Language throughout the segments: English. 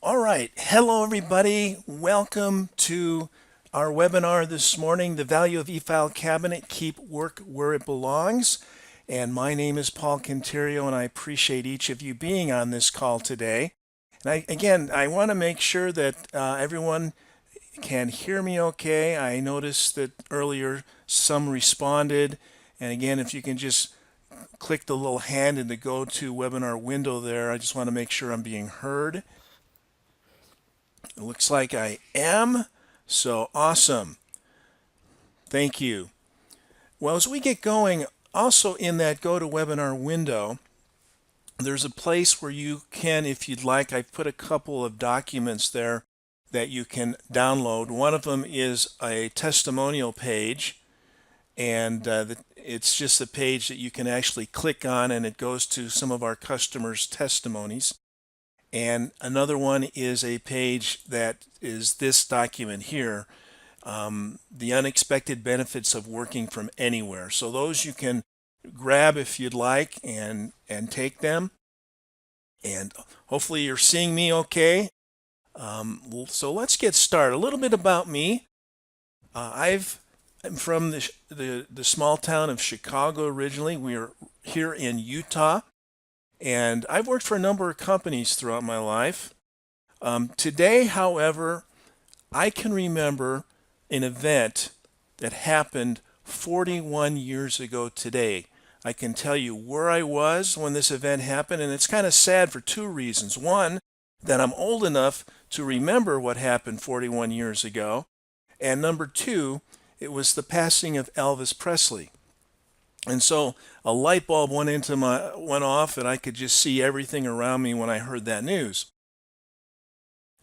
All right. Hello, everybody. Welcome to our webinar this morning, The Value of eFileCabinet, Keep Work Where It Belongs. And my name is Paul Conterio, and I appreciate each of you being on this call today. And I want to make sure that everyone can hear me okay. I noticed that earlier some responded. And again, if you can just click the little hand in the go to webinar window there, I just want to make sure I'm being heard. It looks like I am, so awesome. Thank you. Well, as we get going, also in that go to webinar window, there's a place where you can, if you'd like, I've put a couple of documents there that you can download. One of them is a testimonial page, and it's just a page that you can actually click on, and it goes to some of our customers' testimonies. And another one is a page that is this document here, the unexpected benefits of working from anywhere. So those you can grab if you'd like and take them. And hopefully you're seeing me okay. So let's get started. A little bit about me. I'm from the small town of Chicago originally. We are here in Utah. And I've worked for a number of companies throughout my life. Today, however, I can remember an event that happened 41 years ago today. I can tell you where I was when this event happened, and it's kind of sad for two reasons. One, that I'm old enough to remember what happened 41 years ago. And number two, it was the passing of Elvis Presley. And so a light bulb went off, and I could just see everything around me when I heard that news.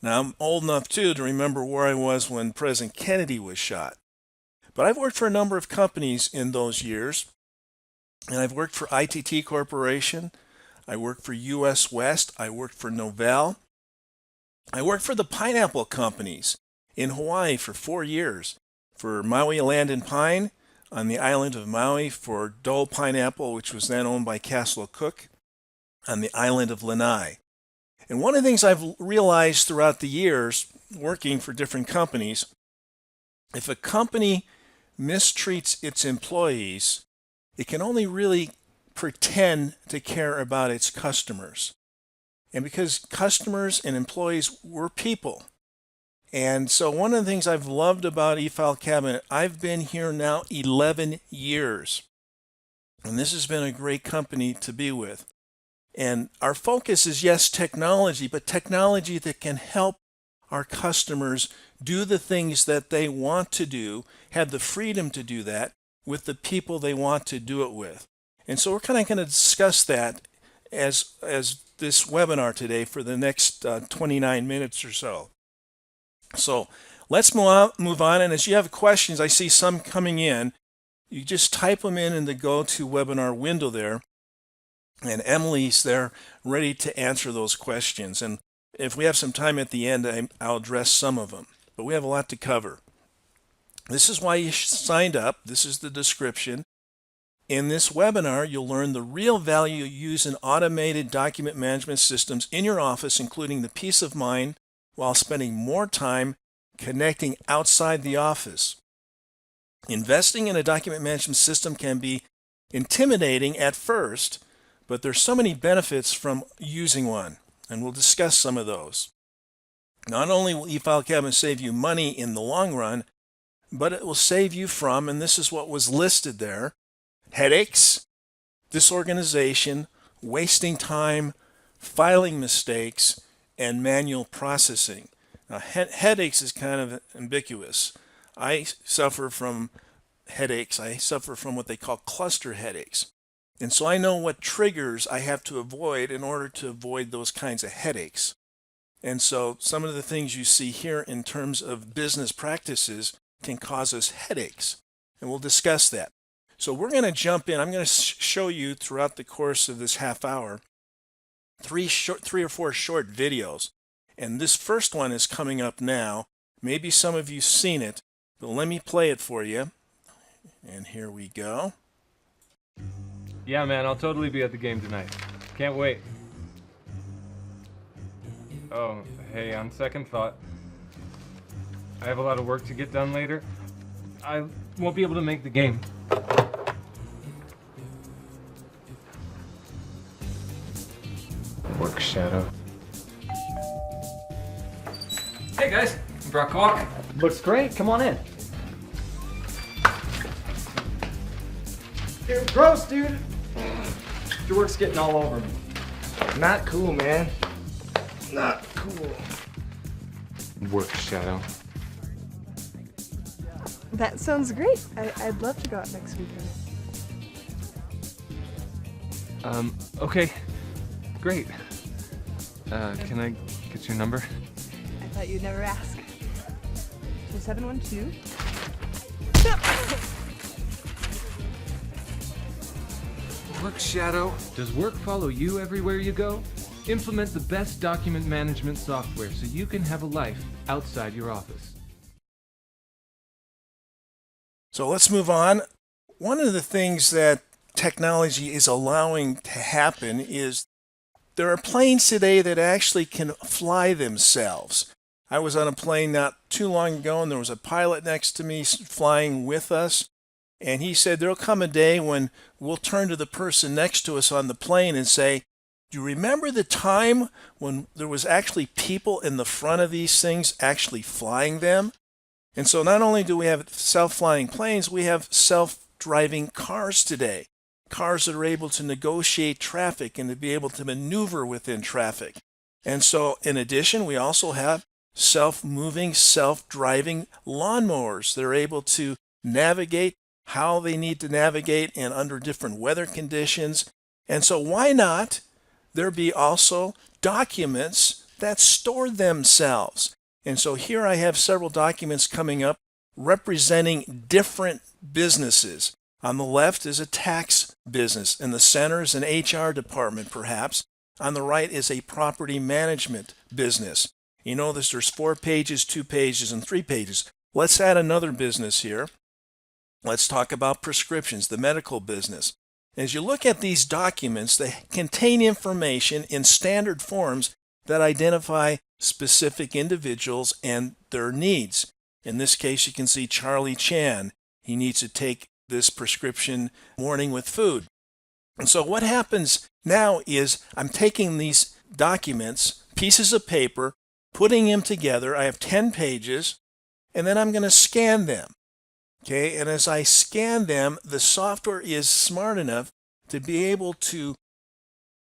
Now I'm old enough too to remember where I was when President Kennedy was shot. But I've worked for a number of companies in those years, and I've worked for ITT Corporation. I worked for US West. I worked for Novell. I worked for the pineapple companies in Hawaii for 4 years, for Maui Land and Pine on the island of Maui, for Dole Pineapple, which was then owned by Castle Cook, on the island of Lanai. And one of the things I've realized throughout the years working for different companies, if a company mistreats its employees, it can only really pretend to care about its customers. And because customers and employees were people, and so one of the things I've loved about eFileCabinet, I've been here now 11 years. And this has been a great company to be with. And our focus is, yes, technology, but technology that can help our customers do the things that they want to do, have the freedom to do that with the people they want to do it with. And so we're kind of going to discuss that as this webinar today for the next 29 minutes or so. So let's move on, and as you have questions, I see some coming in. You just type them in the go to webinar window there, and Emily's there ready to answer those questions. And if we have some time at the end, I'll address some of them, but we have a lot to cover. This is why you signed up. This is the description. In this webinar, you'll learn the real value you use in automated document management systems in your office, including the peace of mind, while spending more time connecting outside the office. Investing in a document management system can be intimidating at first, but there's so many benefits from using one, and we'll discuss some of those. Not only will eFileCabinet save you money in the long run, but it will save you from, and this is what was listed there, headaches, disorganization, wasting time, filing mistakes, and manual processing. Now, headaches is kind of ambiguous. I suffer from headaches. I suffer from what they call cluster headaches. And so I know what triggers I have to avoid in order to avoid those kinds of headaches. And so some of the things you see here in terms of business practices can cause us headaches. And we'll discuss that. So we're going to jump in. I'm going to show you throughout the course of this half hour three or four short videos. And this first one is coming up now. Maybe some of you've seen it, but let me play it for you. And here we go. Yeah, man, I'll totally be at the game tonight. Can't wait. Oh, hey, on second thought, I have a lot of work to get done later. I won't be able to make the game. Work shadow. Hey guys, brought coffee. Looks great. Come on in. Dude, gross, dude. Your work's getting all over me. Not cool, man. Not cool. Work shadow. That sounds great. I'd love to go out next weekend. Okay. Great. Can I get your number? I thought you'd never ask. So 712. Work shadow. Does work follow you everywhere you go? Implement the best document management software so you can have a life outside your office. So let's move on. One of the things that technology is allowing to happen is there are planes today that actually can fly themselves. I was on a plane not too long ago and there was a pilot next to me flying with us. And he said there'll come a day when we'll turn to the person next to us on the plane and say, do you remember the time when there was actually people in the front of these things actually flying them? And so not only do we have self-flying planes, we have self-driving cars today. Cars that are able to negotiate traffic and to be able to maneuver within traffic. And so in addition, we also have self-moving, self-driving lawnmowers. They're able to navigate how they need to navigate and under different weather conditions. And so why not there be also documents that store themselves? And so here I have several documents coming up representing different businesses. On the left is a tax business. In the center is an HR department, perhaps. On the right is a property management business. You notice there's 4 pages, 2 pages, and 3 pages. Let's add another business here. Let's talk about prescriptions, the medical business. As you look at these documents, they contain information in standard forms that identify specific individuals and their needs. In this case, you can see Charlie Chan. He needs to take this prescription morning with food. And so what happens now is I'm taking these documents, pieces of paper, putting them together. I have 10 pages, and then I'm going to scan them. Okay, and as I scan them, the software is smart enough to be able to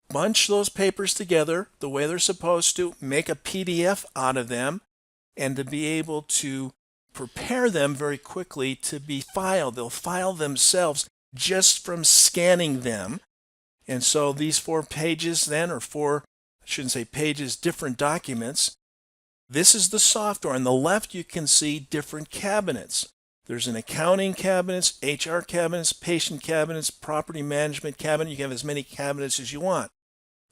bunch those papers together the way they're supposed to, make a PDF out of them, and to be able to prepare them very quickly to be filed. They'll file themselves just from scanning them. And so these 4 pages then, or 4, I shouldn't say pages, different documents. This is the software. On the left, you can see different cabinets. There's an accounting cabinets, HR cabinets, patient cabinets, property management cabinet. You can have as many cabinets as you want.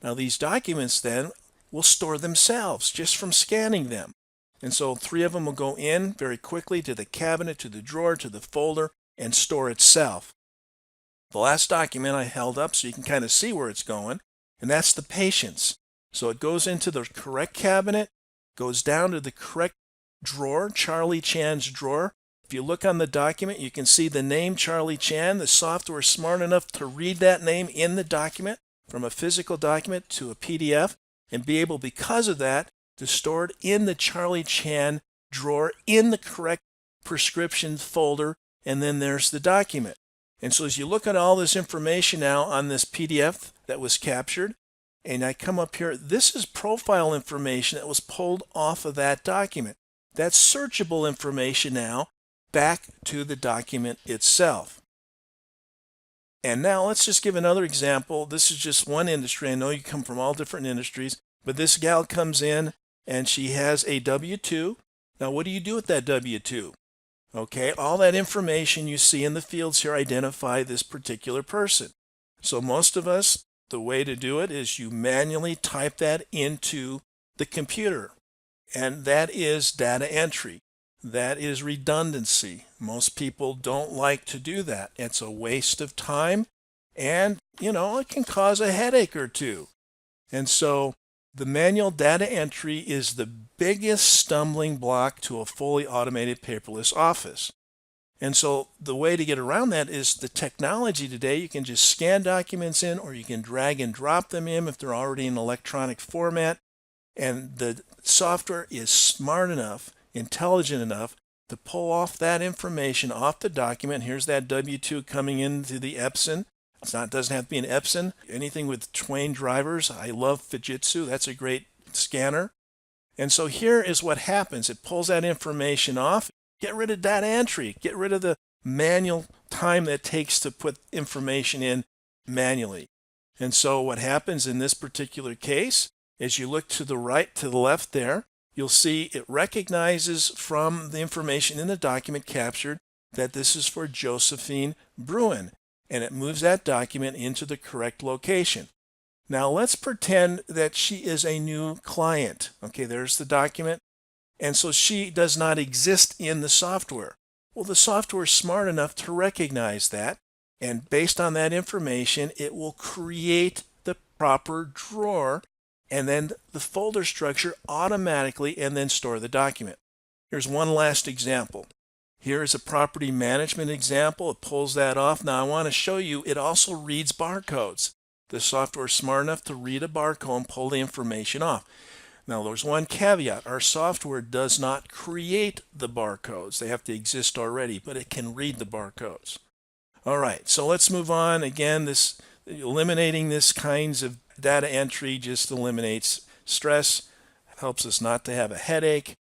Now these documents then will store themselves just from scanning them. And so 3 of them will go in very quickly to the cabinet, to the drawer, to the folder, and store itself. The last document I held up so you can kind of see where it's going, and that's the patients. So it goes into the correct cabinet, goes down to the correct drawer, Charlie Chan's drawer. If you look on the document, you can see the name Charlie Chan. The software is smart enough to read that name in the document from a physical document to a PDF and be able, because of that, to store it in the Charlie Chan drawer in the correct prescription folder, and then there's the document. And so as you look at all this information now on this PDF that was captured, and I come up here, this is profile information that was pulled off of that document. That's searchable information now back to the document itself. And now let's just give another example. This is just one industry. I know you come from all different industries, but this gal comes in and she has a W-2. Now what do you do with that W-2? Okay, all that information you see in the fields here identify this particular person. So most of us, the way to do it is you manually type that into the computer. And that is data entry. That is redundancy. Most people don't like to do that. It's a waste of time and, it can cause a headache or two. And so The manual data entry is the biggest stumbling block to a fully automated paperless office. And so the way to get around that is the technology today. You can just scan documents in, or you can drag and drop them in if they're already in electronic format. And the software is smart enough, intelligent enough to pull off that information off the document. Here's that W-2 coming into the Epson. It doesn't have to be an Epson. Anything with Twain drivers. I love Fujitsu. That's a great scanner. And so here is what happens. It pulls that information off. Get rid of data entry. Get rid of the manual time that it takes to put information in manually. And so what happens in this particular case, as you look to the right, to the left there, you'll see it recognizes from the information in the document captured that this is for Josephine Bruin, and it moves that document into the correct location. Now let's pretend that she is a new client. Okay, there's the document. And so she does not exist in the software. Well, the software is smart enough to recognize that, and based on that information, it will create the proper drawer and then the folder structure automatically, and then store the document. Here's one last example. Here is a property management example. It pulls that off. Now I want to show you it also reads barcodes. The software is smart enough to read a barcode and pull the information off. Now there's one caveat. Our software does not create the barcodes. They have to exist already, but it can read the barcodes. All right, so let's move on. Again, this eliminating this kinds of data entry just eliminates stress, helps us not to have a headache.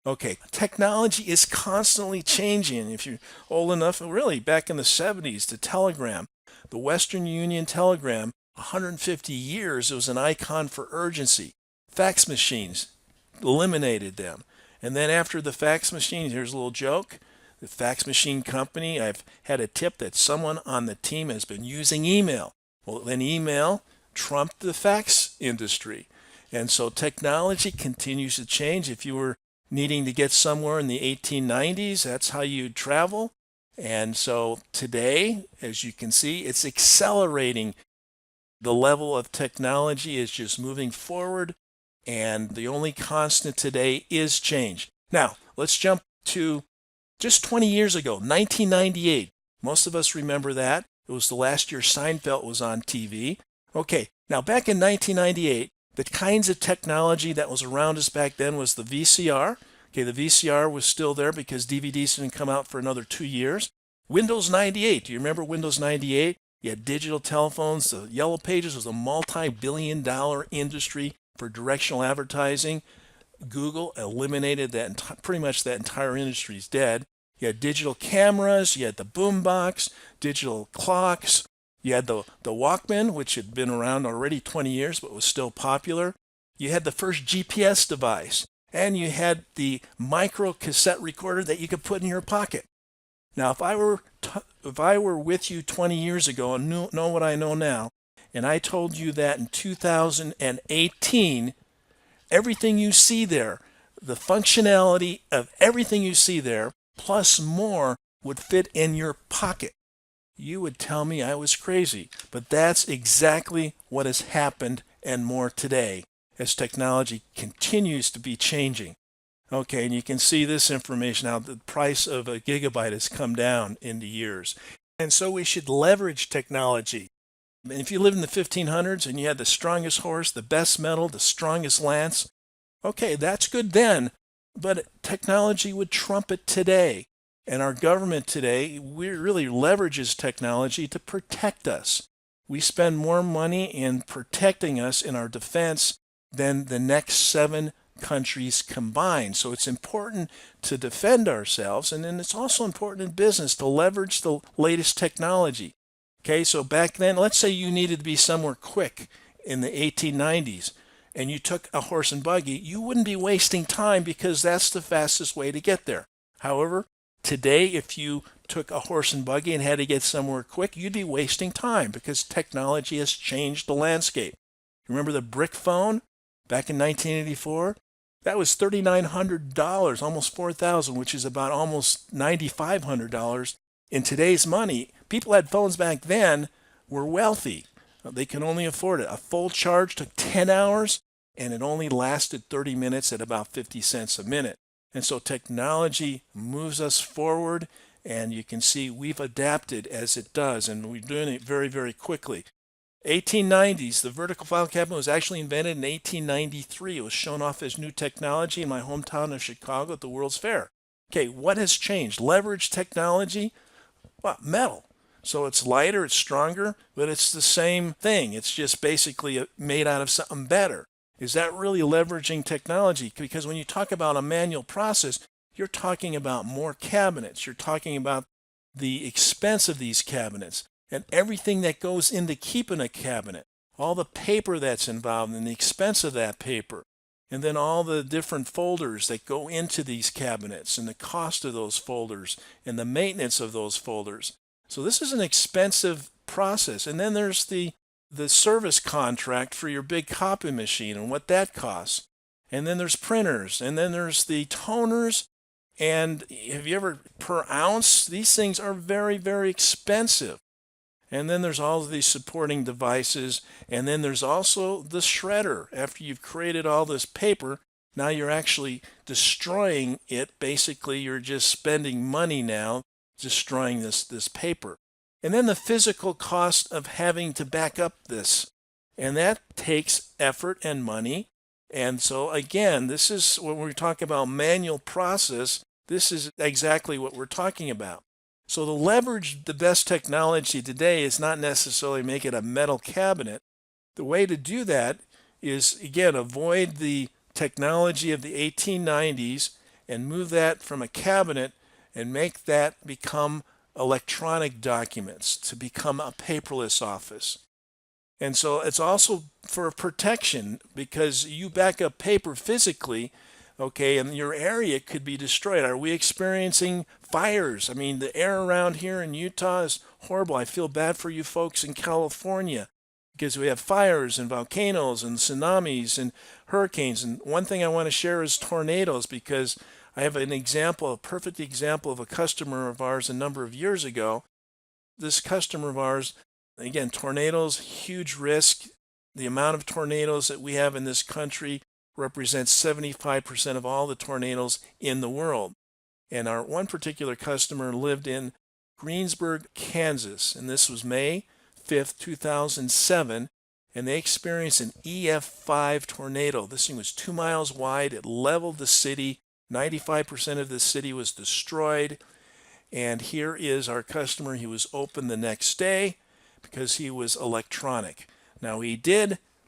Okay, technology is constantly changing. If you're old enough, really, back in the 70s, the telegram, the Western Union telegram, 150 years, it was an icon for urgency. Fax machines eliminated them. And then after the fax machine, here's a little joke. The fax machine company, I've had a tip that someone on the team has been using email. Well, then email trumped the fax industry. And so technology continues to change. If you were needing to get somewhere in the 1890s, that's how you'd travel. And so today, as you can see, it's accelerating. The level of technology is just moving forward, and the only constant today is change. Now, let's jump to just 20 years ago, 1998. Most of us remember that. It was the last year Seinfeld was on TV. Okay, now back in 1998, the kinds of technology that was around us back then was the VCR. Okay, the VCR was still there because DVDs didn't come out for another 2 years. Windows 98, do you remember Windows 98? You had digital telephones. The Yellow Pages was a multi-billion-dollar industry for directional advertising. Google eliminated that, pretty much that entire industry is dead. You had digital cameras, you had the boombox, digital clocks, you had the Walkman, which had been around already 20 years but was still popular. You had the first GPS device, and you had the micro cassette recorder that you could put in your pocket. Now, if I were with you 20 years ago and know what I know now, and I told you that in 2018, everything you see there, the functionality of everything you see there, plus more, would fit in your pocket, you would tell me I was crazy. But that's exactly what has happened and more today as technology continues to be changing. Okay, and you can see this information now. The price of a gigabyte has come down in the years. And so we should leverage technology. And if you lived in the 1500s and you had the strongest horse, the best metal, the strongest lance, okay, that's good then, but technology would trump it today. And our government today, we really leverages technology to protect us. We spend more money in protecting us in our defense than the next 7 countries combined. So it's important to defend ourselves, and then it's also important in business to leverage the latest technology. Okay, so back then, let's say you needed to be somewhere quick in the 1890s, and you took a horse and buggy, you wouldn't be wasting time because that's the fastest way to get there. However, today, if you took a horse and buggy and had to get somewhere quick, you'd be wasting time because technology has changed the landscape. Remember the brick phone back in 1984? That was $3,900, almost $4,000, which is about almost $9,500 in today's money. People had phones back then, were wealthy. They could only afford it. A full charge took 10 hours, and it only lasted 30 minutes at about 50 cents a minute. And so technology moves us forward, and you can see we've adapted as it does, and we're doing it very, very quickly. 1890s, the vertical file cabinet was actually invented in 1893. It was shown off as new technology in my hometown of Chicago at the World's Fair. Okay, what has changed? Leverage technology? Well, metal. So it's lighter, it's stronger, but it's the same thing. It's just basically made out of something better. Is that really leveraging technology? Because when you talk about a manual process, you're talking about more cabinets. You're talking about the expense of these cabinets and everything that goes into keeping a cabinet, all the paper that's involved and the expense of that paper, and then all the different folders that go into these cabinets and the cost of those folders and the maintenance of those folders. So this is an expensive process. And then there's the service contract for your big copy machine and what that costs. And then there's printers, and then there's the toners. And have you ever, per ounce, these things are very, very expensive. And then there's all of these supporting devices. And then there's also the shredder. After you've created all this paper, now you're actually destroying it. Basically, you're just spending money now destroying this paper. And then the physical cost of having to back up this. And that takes effort and money. And so again, this is when we talk about manual process, this is exactly what we're talking about. So to leverage the best technology today is not necessarily make it a metal cabinet. The way to do that is, again, avoid the technology of the 1890s and move that from a cabinet and make that become electronic documents, to become a paperless office. And so it's also for protection, because you back up paper physically, okay, and your area could be destroyed. Are we experiencing fires? I mean, the air around here in Utah is horrible. I feel bad for you folks in California because we have fires and volcanoes and tsunamis and hurricanes. And one thing I want to share is tornadoes, because I have an example, a perfect example of a customer of ours a number of years ago. This customer of ours, again, tornadoes, huge risk. The amount of tornadoes that we have in this country represents 75% of all the tornadoes in the world. And our one particular customer lived in Greensburg, Kansas, and this was May 5th, 2007, and they experienced an EF5 tornado. This thing was 2 miles wide. It leveled the city. 95% of the city was destroyed. And here is our customer. He was open the next day because he was electronic. Now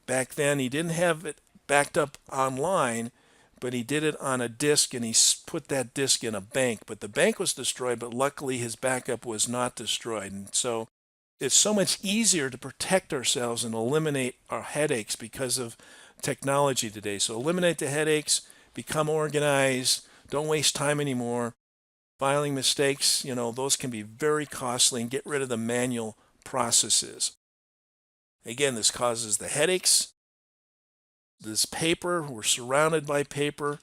back then, he didn't have it backed up online, but he did it on a disk, and he put that disk in a bank. But the bank was destroyed, but luckily his backup was not destroyed. And so it's so much easier to protect ourselves and eliminate our headaches because of technology today. So eliminate the headaches, become organized, don't waste time anymore. Filing mistakes, those can be very costly, and get rid of the manual processes. Again, this causes the headaches. This paper, we're surrounded by paper.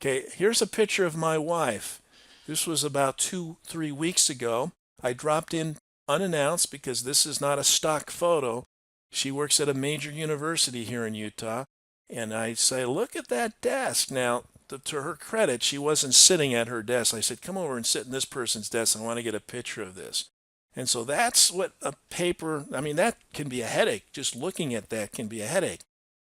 Okay, here's a picture of my wife. This was about 2-3 weeks ago. I dropped in unannounced because this is not a stock photo. She works at a major university here in Utah. And I say, look at that desk. Now, to her credit, she wasn't sitting at her desk. I said, come over and sit in this person's desk. I want to get a picture of this. And so that's what a paper, that can be a headache. Just looking at that can be a headache.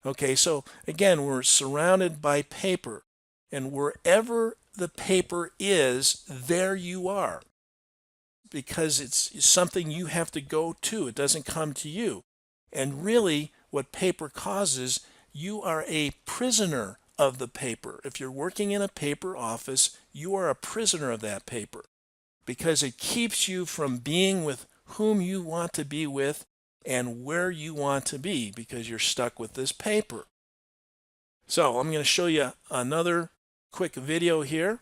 Okay, so again, we're surrounded by paper. And wherever the paper is, there you are. Because it's something you have to go to. It doesn't come to you. And really, what paper causes, you are a prisoner of the paper. If you're working in a paper office, you are a prisoner of that paper, because it keeps you from being with whom you want to be with and where you want to be, because you're stuck with this paper. So I'm going to show you another quick video here.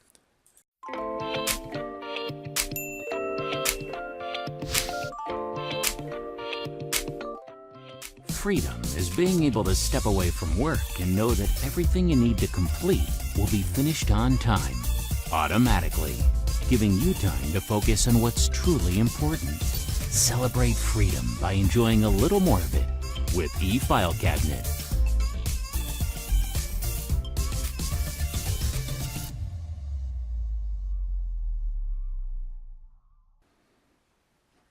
Freedom is being able to step away from work and know that everything you need to complete will be finished on time, automatically, giving you time to focus on what's truly important. Celebrate freedom by enjoying a little more of it with eFileCabinet.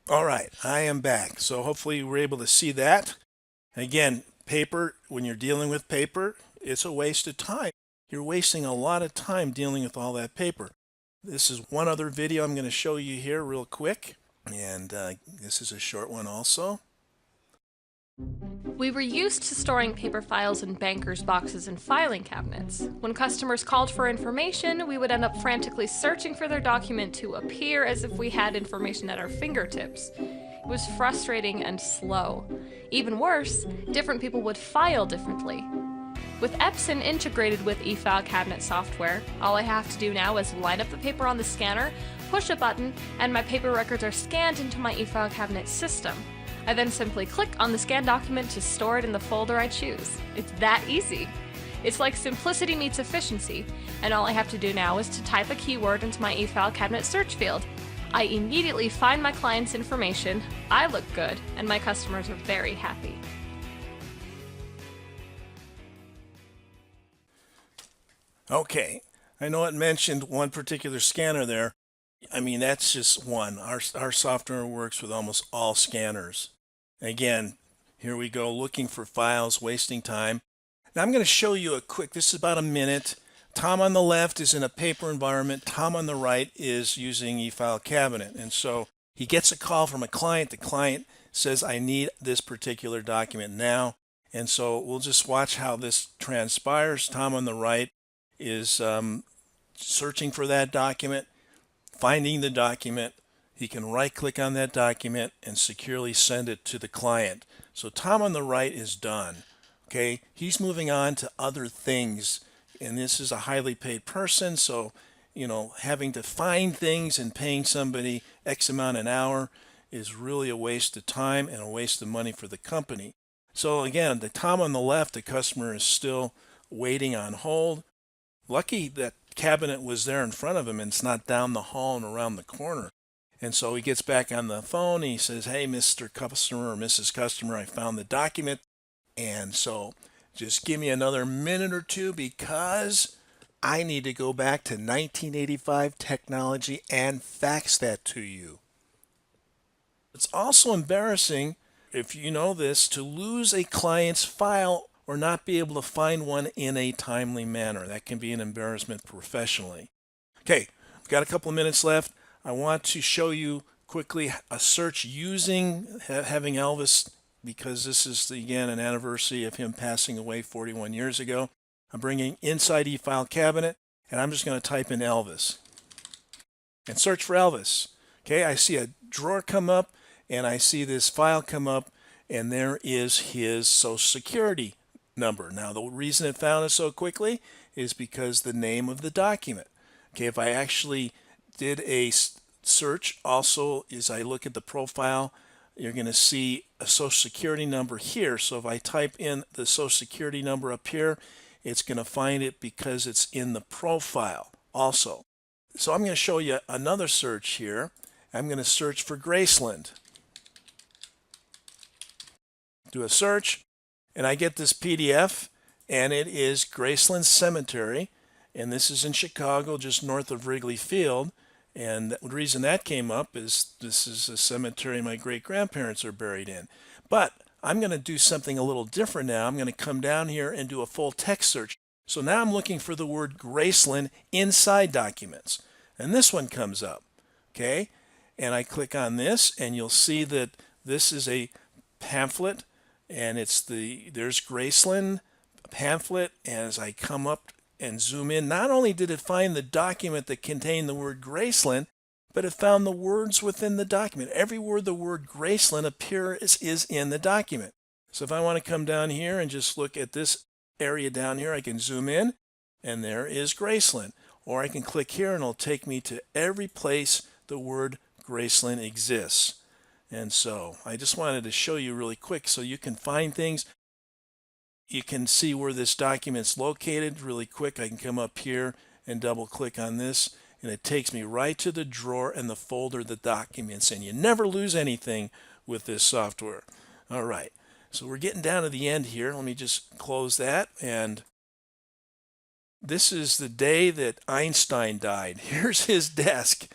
All right, I am back. So hopefully you were able to see that. Again, paper, when you're dealing with paper, it's a waste of time. You're wasting a lot of time dealing with all that paper. This is one other video I'm going to show you here real quick. And this is a short one also. We were used to storing paper files in bankers' boxes and filing cabinets. When customers called for information, we would end up frantically searching for their document to appear as if we had information at our fingertips. It was frustrating and slow. Even worse, different people would file differently. With Epson integrated with eFileCabinet software, all I have to do now is line up the paper on the scanner, push a button, and my paper records are scanned into my eFileCabinet system. I then simply click on the scanned document to store it in the folder I choose. It's that easy. It's like simplicity meets efficiency, and all I have to do now is to type a keyword into my eFileCabinet search field. I immediately find my client's information, I look good, and my customers are very happy. Okay, I know it mentioned one particular scanner there. I mean, that's just one. Our software works with almost all scanners. Again, here we go looking for files, wasting time. Now I'm going to show you a quick, this is about a minute. Tom on the left is in a paper environment. Tom on the right is using eFileCabinet. And so he gets a call from a client. The client says, I need this particular document now. And so we'll just watch how this transpires. Tom on the right is searching for that document, finding the document. He can right click on that document and securely send it to the client. So Tom on the right is done. Okay, he's moving on to other things, and this is a highly paid person, so having to find things and paying somebody X amount an hour is really a waste of time and a waste of money for the company. So again, the Tom on the left, the customer is still waiting on hold. Lucky that cabinet was there in front of him and it's not down the hall and around the corner. And so he gets back on the phone and he says, hey, Mr. Customer or Mrs. Customer, I found the document. And so just give me another minute or two because I need to go back to 1985 technology and fax that to you. It's also embarrassing, if you know this, to lose a client's file or not be able to find one in a timely manner. That can be an embarrassment professionally. Okay, we've got a couple of minutes left. I want to show you quickly a search using having Elvis, because this is, again, an anniversary of him passing away 41 years ago. I'm bringing inside eFileCabinet, and I'm just going to type in Elvis and search for Elvis. Okay, I see a drawer come up, and I see this file come up, and there is his Social Security number. Now, the reason it found it so quickly is because the name of the document. Okay, if I actually did a search also, as I look at the profile, you're going to see a Social Security number here. So if I type in the Social Security number up here, it's going to find it because it's in the profile also. So I'm going to show you another search here. I'm going to search for Graceland. Do a search, and I get this PDF, and it is Graceland Cemetery, and this is in Chicago, just north of Wrigley Field. And the reason that came up is this is a cemetery my great-grandparents are buried in. But I'm going to do something a little different now. I'm going to come down here and do a full text search. So now I'm looking for the word Graceland inside documents. And this one comes up. Okay? And I click on this, and you'll see that this is a pamphlet, and there's Graceland pamphlet. And as I come up and zoom in, not only did it find the document that contained the word Graceland, but it found the words within the document. Every word the word Graceland appears is in the document. So if I want to come down here and just look at this area down here, I can zoom in, and there is Graceland. Or I can click here, and it'll take me to every place the word Graceland exists. And so I just wanted to show you really quick so you can find things. You can see where this document's located really quick. I can come up here and double click on this, and it takes me right to the drawer and the folder the document's in. You never lose anything with this software. All right, so we're getting down to the end here. Let me just close that. And this is the day that Einstein died. Here's his desk.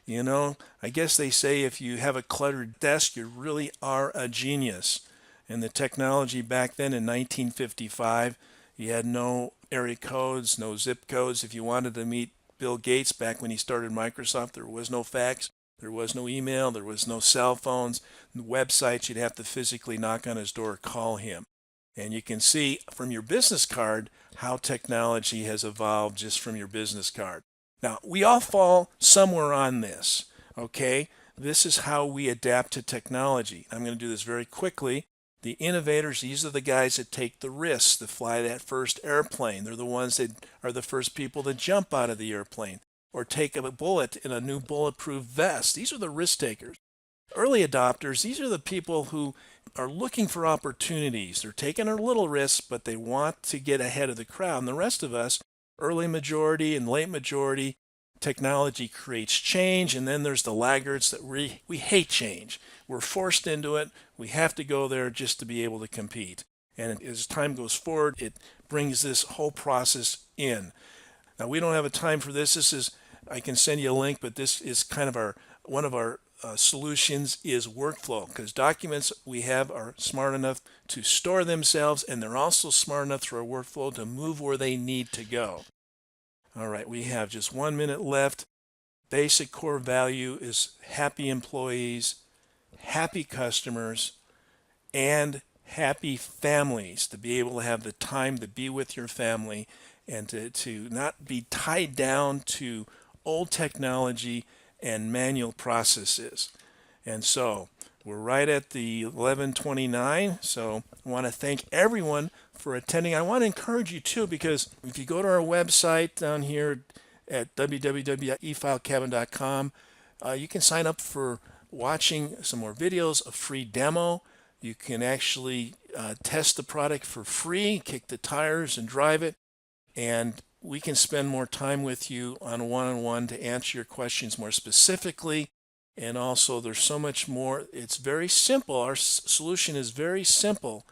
You know, I guess they say if you have a cluttered desk, you really are a genius. And the technology back then in 1955, you had no area codes, no zip codes. If you wanted to meet Bill Gates back when he started Microsoft, there was no fax, there was no email, there was no cell phones, websites. You'd have to physically knock on his door or call him. And you can see from your business card how technology has evolved just from your business card. Now, we all fall somewhere on this, okay? This is how we adapt to technology. I'm going to do this very quickly. The innovators, these are the guys that take the risks to fly that first airplane. They're the ones that are the first people to jump out of the airplane or take a bullet in a new bulletproof vest. These are the risk takers. Early adopters, these are the people who are looking for opportunities. They're taking a little risk, but they want to get ahead of the crowd. And the rest of us, early majority and late majority, technology creates change, and then there's the laggards that we hate change. We're forced into it. We have to go there just to be able to compete. And as time goes forward, it brings this whole process in. Now, we don't have a time for this. I can send you a link, but this is kind of one of our solutions is workflow, because documents we have are smart enough to store themselves, and they're also smart enough through our workflow to move where they need to go. All right, we have just 1 minute left. Basic core value is happy employees, happy customers, and happy families, to be able to have the time to be with your family and to not be tied down to old technology and manual processes. And so we're right at the 11:29. So I want to thank everyone for attending. I want to encourage you too, because if you go to our website down here at www.eFileCabinet.com, you can sign up for watching some more videos, a free demo. You can actually test the product for free, kick the tires and drive it. And we can spend more time with you on one-on-one to answer your questions more specifically. And also, there's so much more. It's very simple. Our solution is very simple,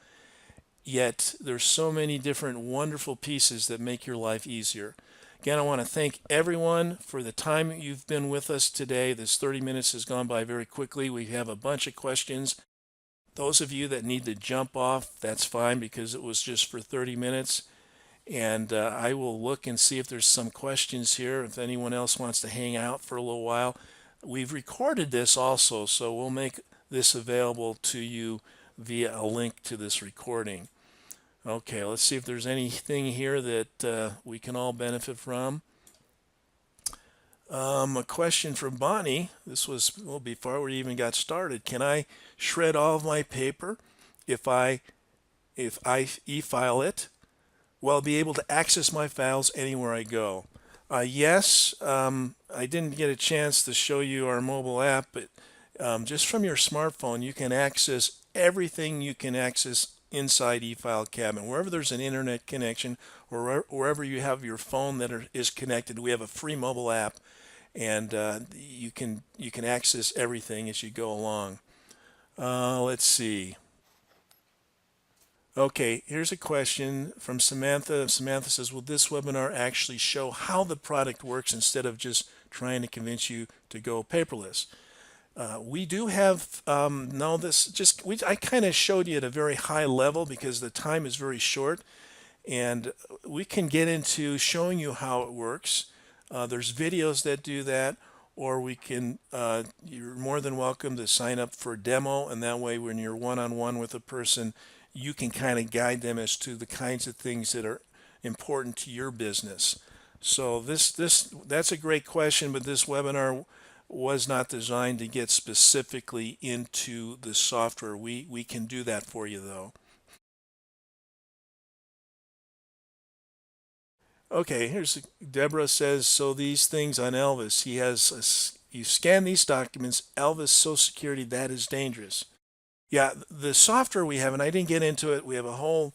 yet there's so many different wonderful pieces that make your life easier. Again, I want to thank everyone for the time you've been with us today. This 30 minutes has gone by very quickly. We have a bunch of questions. Those of you that need to jump off, that's fine, because it was just for 30 minutes. And I will look and see if there's some questions here. If anyone else wants to hang out for a little while. We've recorded this also, so we'll make this available to you via a link to this recording. Okay, let's see if there's anything here that we can all benefit from. A question from Bonnie. This was before we even got started. Can I shred all of my paper if I e-file it? Well, I'll be able to access my files anywhere I go. Yes, I didn't get a chance to show you our mobile app, but just from your smartphone, you can access everything you can access inside eFileCabinet. Wherever there's an internet connection, or wherever you have your phone that is connected, we have a free mobile app, and you can access everything as you go along. Let's see. Okay, here's a question from Samantha. Samantha says, will this webinar actually show how the product works instead of just trying to convince you to go paperless? We do have, I kind of showed you at a very high level because the time is very short, and we can get into showing you how it works. There's videos that do that, or you're more than welcome to sign up for a demo, and that way when you're one-on-one with a person, you can kind of guide them as to the kinds of things that are important to your business. So that's a great question, but this webinar was not designed to get specifically into the software. We can do that for you though. Okay, here's Deborah says, so these things on Elvis, you scan these documents, Elvis Social Security, that is dangerous. Yeah, the software we have, and I didn't get into it, we have a whole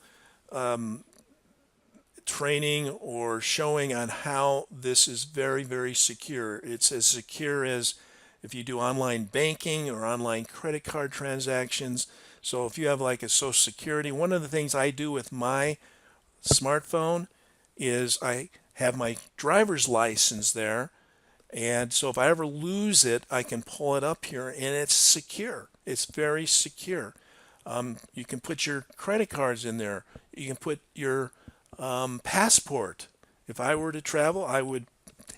training or showing on how this is very, very secure. It's as secure as if you do online banking or online credit card transactions. So if you have like a Social Security, one of the things I do with my smartphone is I have my driver's license there, And so if I ever lose it, I can pull it up here and it's secure. It's very secure. You can put your credit cards in there. You can put your passport. If I were to travel, I would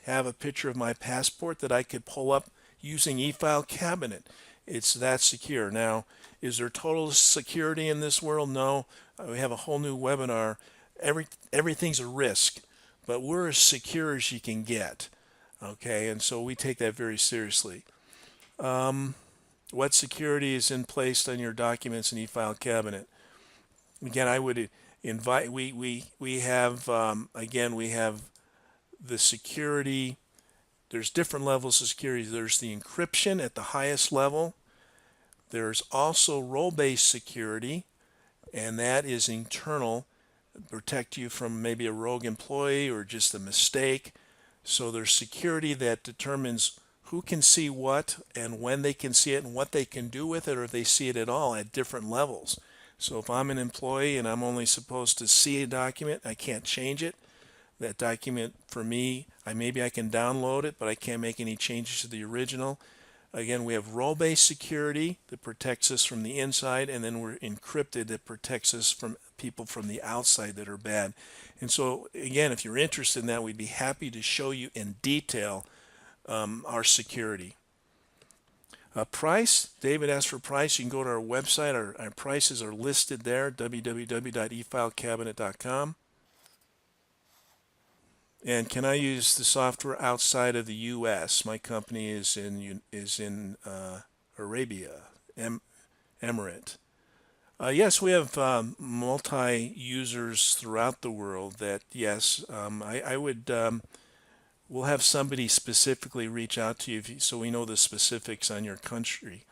have a picture of my passport that I could pull up using eFileCabinet. It's that secure. Now, is there total security in this world? No. We have a whole new webinar. Everything's a risk, but we're as secure as you can get. Okay, and so we take that very seriously. What security is in place on your documents in eFileCabinet? Again, I would invite. We have again we have the security. There's different levels of security. There's the encryption at the highest level. There's also role-based security, and that is internal, protect you from maybe a rogue employee or just a mistake. So there's security that determines who can see what and when they can see it and what they can do with it, or if they see it at all at different levels. So if I'm an employee and I'm only supposed to see a document, I can't change it. That document for me, maybe I can download it, but I can't make any changes to the original. Again, we have role-based security that protects us from the inside, and then we're encrypted that protects us from people from the outside that are bad. And so, again, if you're interested in that, we'd be happy to show you in detail our security. Price, David asked for price. You can go to our website. Our prices are listed there, www.efilecabinet.com. And can I use the software outside of the U.S.? My company is in Arabia, Emirate. Yes, we have multi-users throughout the world. That yes, I would. We'll have somebody specifically reach out to you so we know the specifics on your country.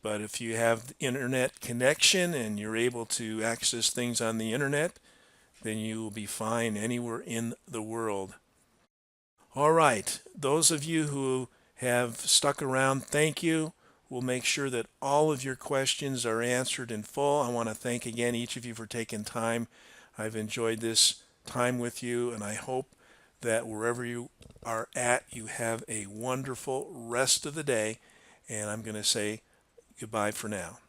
But if you have internet connection and you're able to access things on the internet, then you will be fine anywhere in the world. All right, those of you who have stuck around, thank you. We'll make sure that all of your questions are answered in full. I want to thank again each of you for taking time. I've enjoyed this time with you, and I hope that wherever you are at, you have a wonderful rest of the day. And I'm going to say goodbye for now.